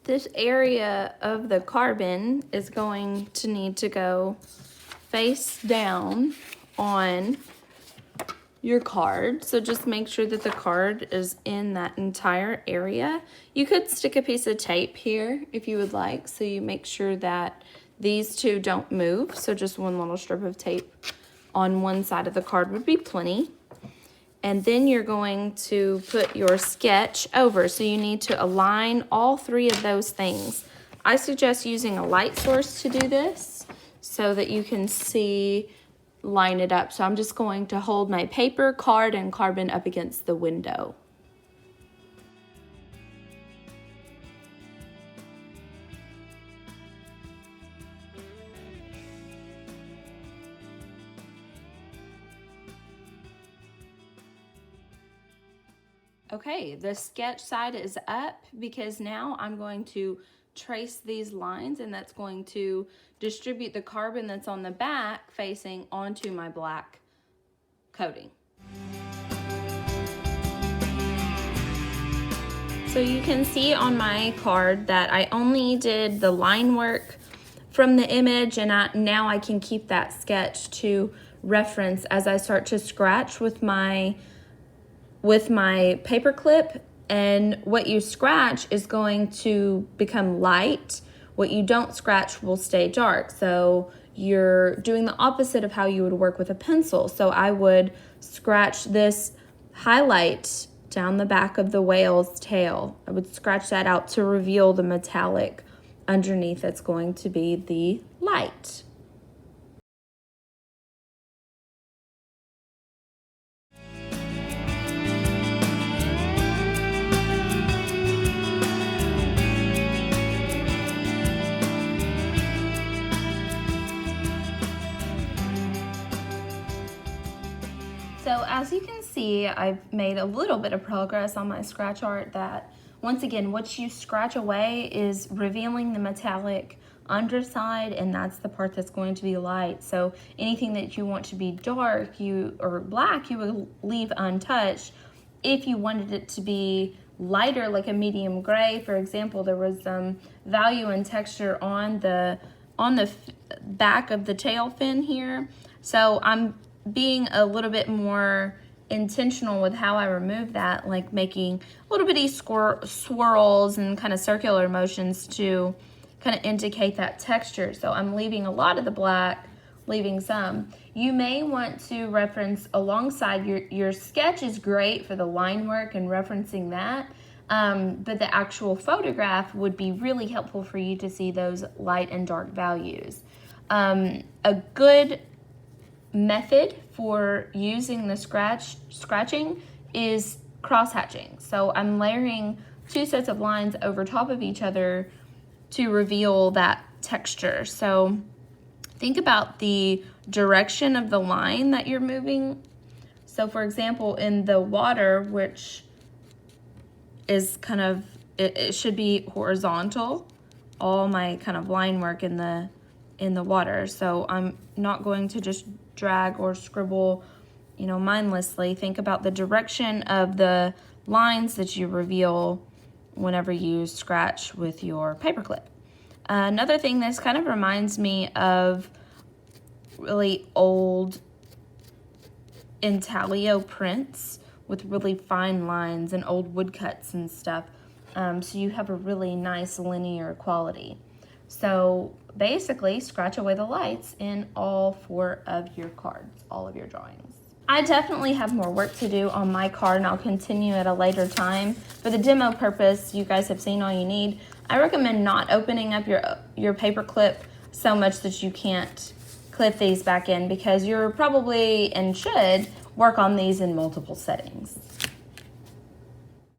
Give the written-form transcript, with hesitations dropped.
This area of the carbon is going to need to go face down on your card. So just make sure that the card is in that entire area. You could stick a piece of tape here if you would like, so you make sure that these two don't move. So just one little strip of tape on one side of the card would be plenty. And then you're going to put your sketch over. So you need to align all three of those things. I suggest using a light source to do this so that you can see, line it up. So I'm just going to hold my paper, card, and carbon up against the window. Okay, the sketch side is up because now I'm going to trace these lines, and that's going to distribute the carbon that's on the back facing onto my black coating. So you can see on my card that I only did the line work from the image, and now I can keep that sketch to reference as I start to scratch with my paper clip. And what you scratch is going to become light. What you don't scratch will stay dark. So you're doing the opposite of how you would work with a pencil. So I would scratch this highlight down the back of the whale's tail. I would scratch that out to reveal the metallic underneath that's going to be the light. So as you can see, I've made a little bit of progress on my scratch art. That, once again, what you scratch away is revealing the metallic underside, and that's the part that's going to be light. So anything that you want to be dark or black, you would leave untouched. If you wanted it to be lighter, like a medium gray, for example, there was some value and texture on the back of the tail fin here. So I'm being a little bit more intentional with how I remove that, like making little bitty swirls and kind of circular motions to kind of indicate that texture. So I'm leaving a lot of the black, leaving some. You may want to reference alongside your sketch is great for the line work and referencing that, but the actual photograph would be really helpful for you to see those light and dark values. A good method for using the scratching is cross-hatching. So I'm layering two sets of lines over top of each other to reveal that texture. So think about the direction of the line that you're moving. So for example, in the water, which is kind of, it should be horizontal, all my kind of line work in the water. So I'm not going to just drag or scribble, mindlessly. Think about the direction of the lines that you reveal whenever you scratch with your paperclip. Another thing, this kind of reminds me of really old intaglio prints with really fine lines and old woodcuts and stuff. So you have a really nice linear quality. So basically, scratch away the lights in all 4 of your cards, all of your drawings. I definitely have more work to do on my card, and I'll continue at a later time. For the demo purpose, you guys have seen all you need. I recommend not opening up your paper clip so much that you can't clip these back in, because you're probably and should work on these in multiple settings.